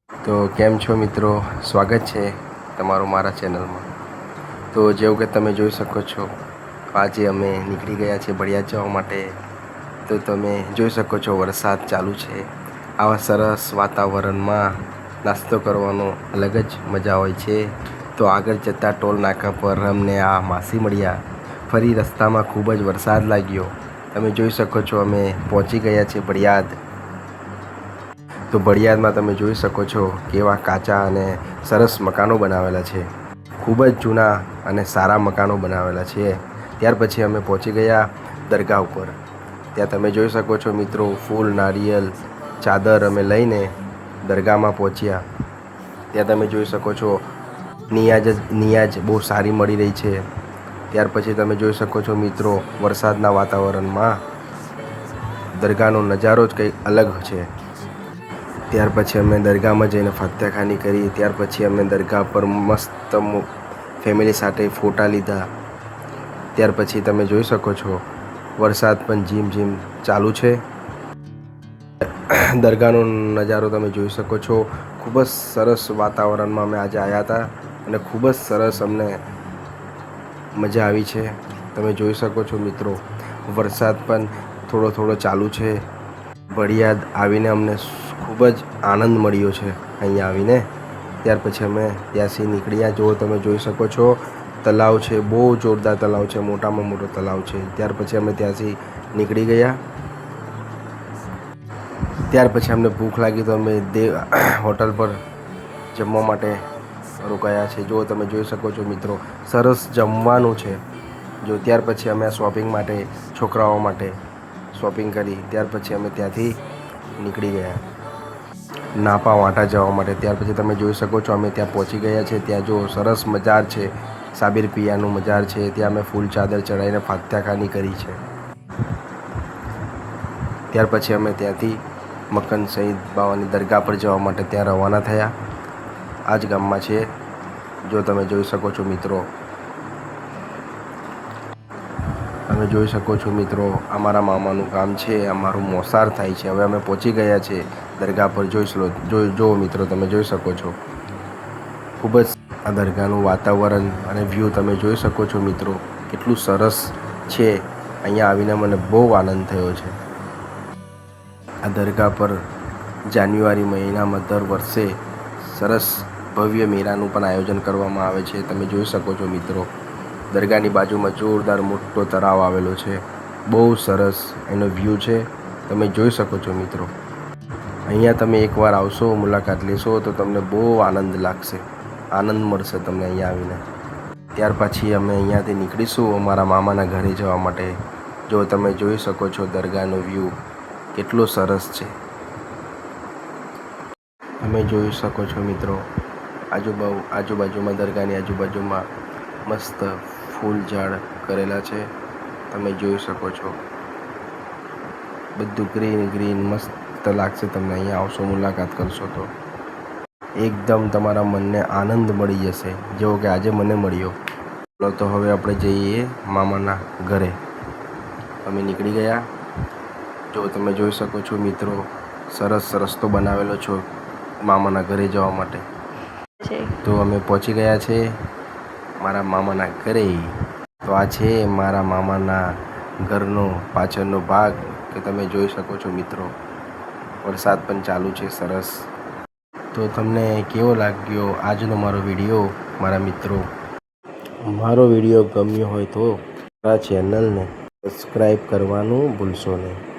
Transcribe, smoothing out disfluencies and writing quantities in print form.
તો કેમ છો મિત્રો, સ્વાગત છે તમારું મારા ચેનલમાં। તો જેવું કે તમે જોઈ શકો છો, આજે અમે નીકળી ગયા છીએ બળિયાદ જવા માટે। તો તમે જોઈ શકો છો વરસાદ ચાલુ છે। આવા સરસ વાતાવરણમાં નાસ્તો કરવાનો અલગ જ મજા હોય છે। તો આગળ જતાં ટોલ નાકા પર અમને આ માસી મળ્યા। ફરી રસ્તામાં ખૂબ જ વરસાદ લાગ્યો। તમે જોઈ શકો છો અમે પહોંચી ગયા છીએ બળિયાદ। તો બળિયાદમાં તમે જોઈ શકો છો કેવા કાચા અને સરસ મકાનો બનાવેલા છે। ખૂબ જ જૂના અને સારા મકાનો બનાવેલા છે। ત્યાર પછી અમે પહોંચી ગયા દરગાહ ઉપર। ત્યાં તમે જોઈ શકો છો મિત્રો, ફૂલ, નારિયેલ, ચાદર અમે લઈને દરગાહમાં પહોંચ્યા। ત્યાં તમે જોઈ શકો છો નિયાજ બહુ સારી મળી રહી છે। ત્યાર પછી તમે જોઈ શકો છો મિત્રો, વરસાદના વાતાવરણમાં દરગાહનો નજારો જ કંઈક અલગ છે। ત્યાર પછી અમે દરગાહમાં જઈને ફાત્યાખાની કરી। ત્યાર પછી અમે દરગાહ પર મસ્ત ફેમિલી સાથે ફોટા લીધા। ત્યાર પછી તમે જોઈ શકો છો વરસાદ પણ ઝીમ ચાલુ છે। દરગાહનો નજારો તમે જોઈ શકો છો। ખૂબ જ સરસ વાતાવરણમાં અમે આજે આવ્યા હતા અને ખૂબ જ સરસ અમને મજા આવી છે। તમે જોઈ શકો છો મિત્રો, વરસાદ પણ થોડો ચાલુ છે। બળિયાદ આવીને અમને ખૂબ જ આનંદ મળ્યો છે અહીંયા આવીને। ત્યાર પછી અમે ત્યાંથી નીકળ્યા। જો તમે જોઈ શકો છો તલાવ છે, બહુ જોરદાર તલાવ છે, મોટામાં મોટો તલાવ છે। ત્યાર પછી અમે ત્યાંથી નીકળી ગયા। ત્યાર પછી અમને ભૂખ લાગી તો અમે હોટલ પર જમવા માટે રોકાયા છે। જો તમે જોઈ શકો છો મિત્રો, સરસ જમવાનું છે। જો ત્યાર પછી અમે શોપિંગ માટે, છોકરાઓ માટે શોપિંગ કરી। ત્યાર પછી અમે ત્યાંથી નીકળી ગયા નાપા વાંટા જવા માટે। ત્યાર પછી તમે જોઈ શકો છો અમે ત્યાં પહોંચી ગયા છે। ત્યાં જો સરસ મજાર છે, સાબિર પિયાનું મજાર છે। ત્યાં અમે ફૂલ ચાદર ચડાવીને ફાત્યાખાની કરી છે। ત્યાર પછી અમે ત્યાંથી મક્કન સઈદ બાવાની દરગાહ પર જવા માટે ત્યાં રવાના થયા। આ જ ગામમાં છે, જો તમે જોઈ શકો છો મિત્રો। તમે જોઈ શકો છો મિત્રો, અમારા મામાનું ગામ છે, અમારું મોસાળ થાય છે। હવે અમે પહોંચી ગયા છે દરગાહ પર। જો મિત્રો તમે જોઈ શકો છો ખૂબ જ આ દરગાહનું વાતાવરણ અને વ્યૂ તમે જોઈ શકો છો મિત્રો, કેટલું સરસ છે। અહીંયા આવીને મને બહુ આનંદ થયો છે। આ દરગાહ પર જાન્યુઆરી મહિનામાં દર વર્ષે સરસ ભવ્ય મેળાનું પણ આયોજન કરવામાં આવે છે। તમે જોઈ શકો છો મિત્રો, દરગાહની બાજુમાં જોરદાર મોટો તળાવ આવેલો છે। બહુ સરસ એનો વ્યૂ છે, તમે જોઈ શકો છો મિત્રો। અહીંયા તમે એકવાર આવશો, મુલાકાત લેશો તો તમને બહુ આનંદ લાગશે, આનંદ મળશે તમને અહીંયા આવીને। ત્યાર પછી અમે અહીંયાથી નીકળીશું અમારા મામાના ઘરે જવા માટે। જો તમે જોઈ શકો છો દરગાહનો વ્યૂ કેટલો સરસ છે। તમે જોઈ શકો છો મિત્રો, આજુબાજુમાં દરગાહની આજુબાજુમાં મસ્ત ફૂલ ઝાડ કરેલા છે। તમે જોઈ શકો છો બધું ગ્રીન મસ્ત લાગશે તમને અહીંયા આવશો, મુલાકાત કરશો તો એકદમ તમારા મનને આનંદ મળી જશે, જેવો કે આજે મને મળ્યો। તો હવે આપણે જઈએ મામાના ઘરે। અમે નીકળી ગયા। જો તમે જોઈ શકો છો મિત્રો, સરસ રસ્તો બનાવેલો છે મામાના ઘરે જવા માટે। તો અમે પહોંચી ગયા છે મારા મામાના ઘરે। તો આ છે મારા મામાના ઘરનો પાછળનો ભાગ કે તમે જોઈ શકો છો મિત્રો। વરસાદ પણ ચાલુ છે સરસ। તો તમને કેવો લાગ્યો આજનો મારો વિડીયો મારા મિત્રો? મારો વિડીયો ગમ્યો હોય તો મારા ચેનલને સબસ્ક્રાઈબ કરવાનું ભૂલશો નહીં।